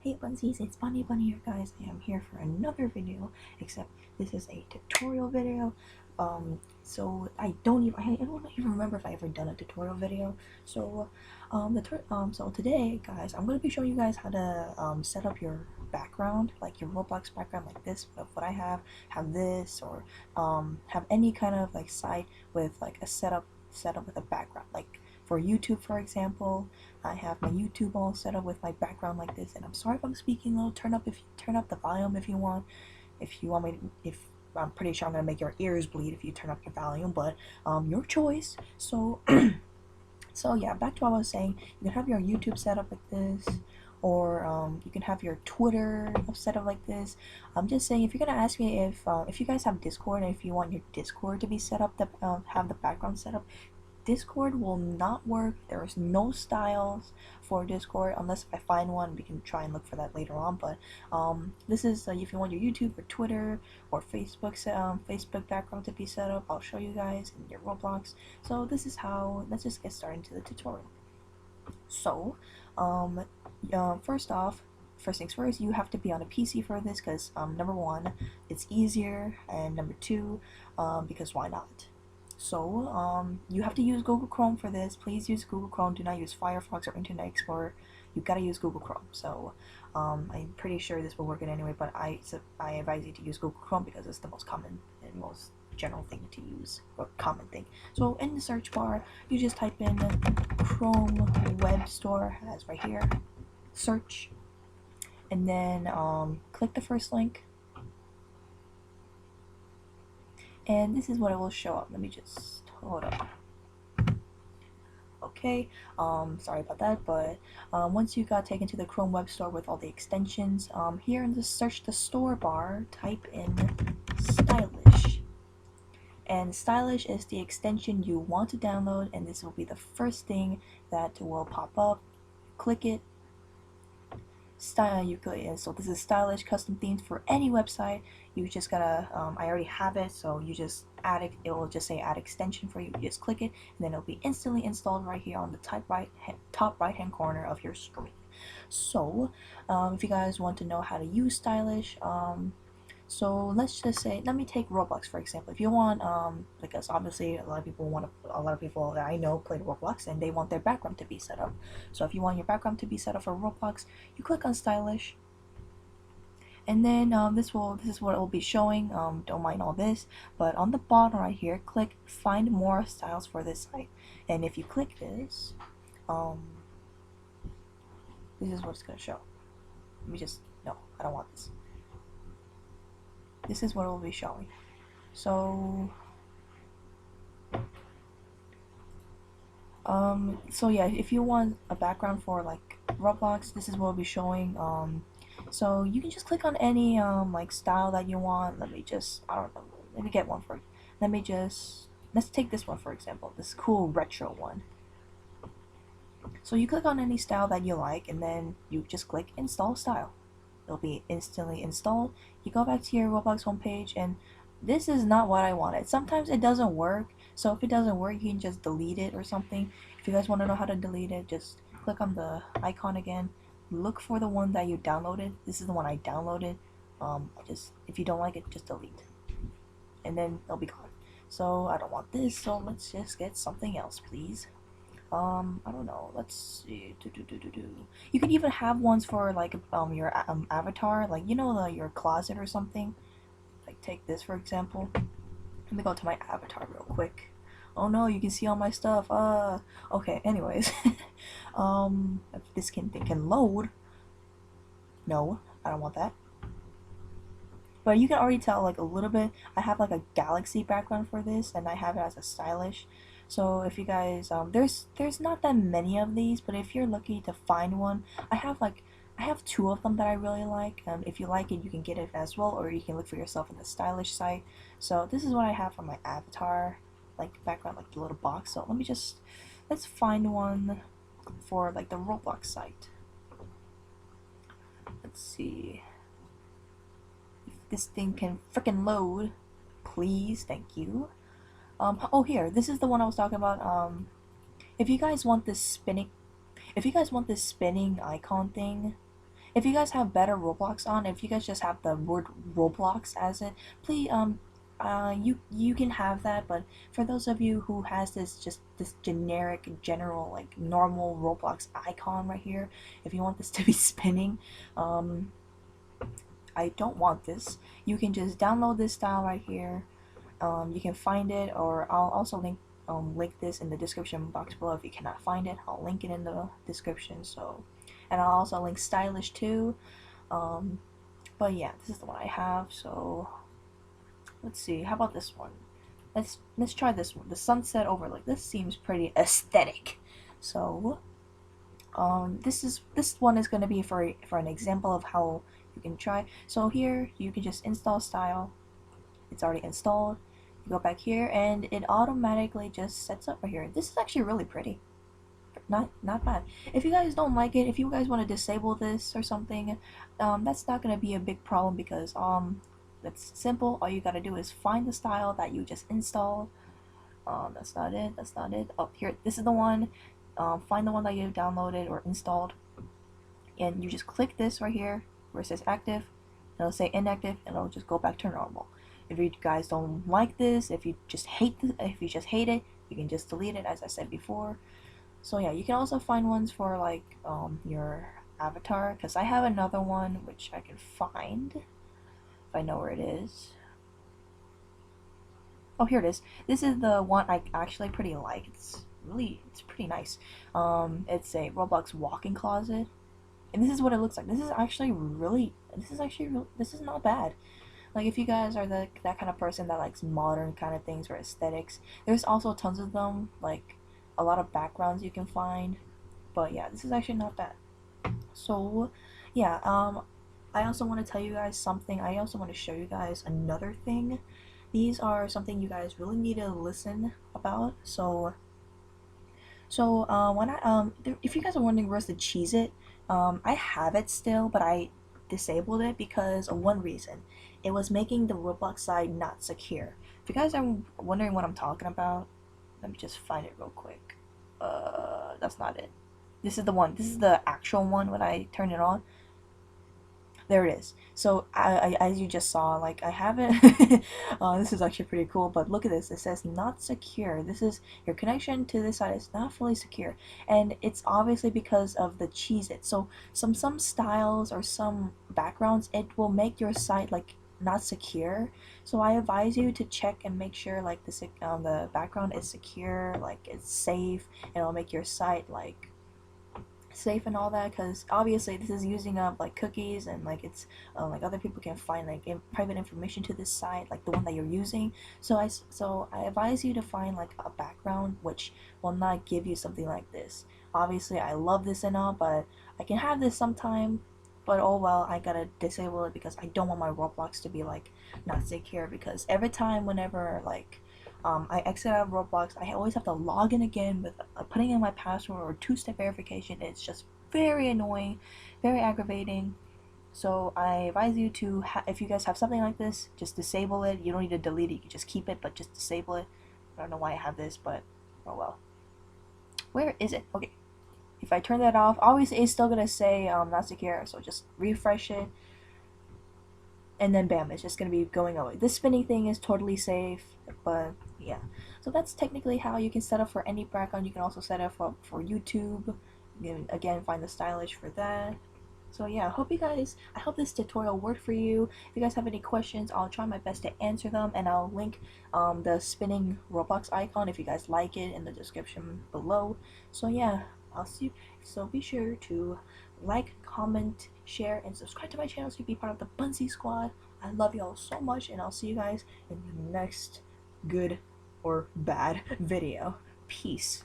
Hey Bunsies, it's Bunny here guys. I am here for another video, except this is a tutorial video. So I don't even remember if I ever done a tutorial video. So so today guys, I'm gonna be showing you guys how to set up your background, like your Roblox background like this. Of what I have this, or have any kind of like site with like a setup with a background, like for YouTube for example. I have my YouTube all set up with my background like this, and I'm sorry if I'm speaking low. Turn up the volume if you want. If you want me to, if I'm pretty sure I'm gonna make your ears bleed if you turn up your volume, but your choice. So so yeah, back to what I was saying. You can have your YouTube set up like this, or you can have your Twitter set up like this. I'm just saying, if you're gonna ask me if you guys have Discord and if you want your Discord to be set up, to have the background set up, Discord will not work. There is no styles for Discord unless if I find one. We can try and look for that later on. But this is if you want your YouTube or Twitter or Facebook background to be set up. I'll show you guys in your Roblox. So this is how. Let's just get started into the tutorial. So, first things first, you have to be on a PC for this because number one, it's easier, and number two, because why not? So, you have to use Google Chrome for this. Please use Google Chrome. Do not use Firefox or Internet Explorer. You gotta use Google Chrome. So, I'm pretty sure this will work in anyway, but I advise you to use Google Chrome because it's the most common and most general thing to use, or common thing. So, in the search bar, you just type in Chrome Web Store, as right here, search, and then click the first link. And this is what it will show up. Let me just hold up. Okay, sorry about that, but once you got taken to the Chrome Web Store with all the extensions, here in the search the store bar, type in stylish. And stylish is the extension you want to download, and this will be the first thing that will pop up. Click it. So this is stylish custom themes for any website. You just gotta I already have it, so you just add it. It will just say add extension for you. You just click it, and then it'll be instantly installed right here on the top right hand corner of your screen. So if you guys want to know how to use stylish, so let's just say, let me take Roblox for example. If you want, because obviously a lot of people that I know play Roblox and they want their background to be set up. So if you want your background to be set up for Roblox, you click on stylish, and then this is what it will be showing. Don't mind all this, but on the bottom right here, click find more styles for this site, and if you click this, this is what it's gonna show. Let me just, no, I don't want this. This is what it will be showing. So so yeah, if you want a background for like Roblox, this is what will be showing. So you can just click on any like style that you want. Let me just, I don't know, let me get one for, let's take this one for example, this cool retro one. So you click on any style that you like, and then you just click install style. It'll be instantly installed. You go back to your Roblox homepage, and this is not what I wanted. Sometimes it doesn't work, so if it doesn't work, you can just delete it or something. If you guys want to know how to delete it, just click on the icon again. Look for the one that you downloaded. This is the one I downloaded. If you don't like it, just delete, and then it'll be gone. So I don't want this, so let's just get something else, please. I don't know, let's see. You could even have ones for like your avatar, like your closet or something. Like take this for example. Let me go to my avatar real quick. Oh no, you can see all my stuff. Okay, anyways. If this thing can load. No, I don't want that. But you can already tell like a little bit. I have like a galaxy background for this, and I have it as a stylish. So if you guys, there's not that many of these, but if you're lucky to find one, I have two of them that I really like. If you like it, you can get it as well, or you can look for yourself in the stylish site. So this is what I have for my avatar, like background, like the little box. So let's find one for like the Roblox site. Let's see if this thing can freaking load, please. Thank you. Oh, here, this is the one I was talking about. If you guys want this spinning icon thing, if you guys have better Roblox on, if you guys just have the word Roblox as it, please you can have that. But for those of you who has this generic general like normal Roblox icon right here, if you want this to be spinning, um I don't want this. You can just download this style right here. You can find it, or I'll also link this in the description box below. If you cannot find it, I'll link it in the description. So, and I'll also link stylish too. um, but yeah, this is the one I have. So let's see, how about this one? Let's try this one, the sunset overlay. This seems pretty aesthetic. So this one is going to be for an example of how you can try. So here you can just install style. It's already installed. You go back here and it automatically just sets up right here. This is actually really pretty. Not bad. If you guys don't like it, if you guys want to disable this or something, that's not gonna be a big problem, because that's simple. All you gotta do is find the style that you just installed. That's not it. That's not it. Oh, here, this is the one. Find the one that you downloaded or installed, and you just click this right here where it says active. It'll say inactive, and it'll just go back to normal. If you guys don't like this, if you just hate it, you can just delete it, as I said before. So yeah, you can also find ones for like your avatar, because I have another one which I can find if I know where it is. Oh, here it is. This is the one I actually pretty like. It's pretty nice. It's a Roblox walk-in closet, and this is what it looks like. This is actually this is not bad. Like, if you guys are that kind of person that likes modern kind of things or aesthetics, there's also tons of them, like a lot of backgrounds you can find. But yeah, this is actually not bad. So yeah, I also want to tell you guys something. I also want to show you guys another thing. These are something you guys really need to listen about. When if you guys are wondering where's the Cheez It, I have it still, but I disabled it because of one reason. It was making the Roblox side not secure. If you guys are wondering what I'm talking about, let me just find it real quick. That's not it. This is the one. This is the actual one when I turn it on. There it is. So as you just saw, like, I have it. This is actually pretty cool. But look at this. It says not secure. This is your connection to this side is not fully secure, and it's obviously because of the Cheez It. So some styles or some backgrounds, it will make your site like not secure. So I advise you to check and make sure like the background is secure, like it's safe, and it'll make your site like safe and all that, because obviously this is using up like cookies, and like it's like other people can find like private information to this site, like the one that you're using. So I advise you to find like a background which will not give you something like this. Obviously I love this and all, but I can have this sometime, but oh well, I gotta disable it because I don't want my Roblox to be like not secure, because every time whenever like I exit out of Roblox, I always have to log in again with putting in my password or two-step verification. It's just very annoying, very aggravating. So I advise you to, if you guys have something like this, just disable it. You don't need to delete it. You can just keep it, but just disable it. I don't know why I have this, but oh well. Where is it? Okay. If I turn that off, obviously it's still gonna say not secure. So just refresh it, and then bam, it's just gonna be going away. This spinning thing is totally safe, but yeah. So that's technically how you can set up for any background. You can also set up for YouTube. You can again find the stylish for that. So yeah, I hope this tutorial worked for you. If you guys have any questions, I'll try my best to answer them, and I'll link the spinning Roblox icon if you guys like it in the description below. So yeah, I'll see you. So be sure to like, comment, share, and subscribe to my channel so you can be part of the Bunsy Squad. I love y'all so much, and I'll see you guys in the next good or bad video. Peace.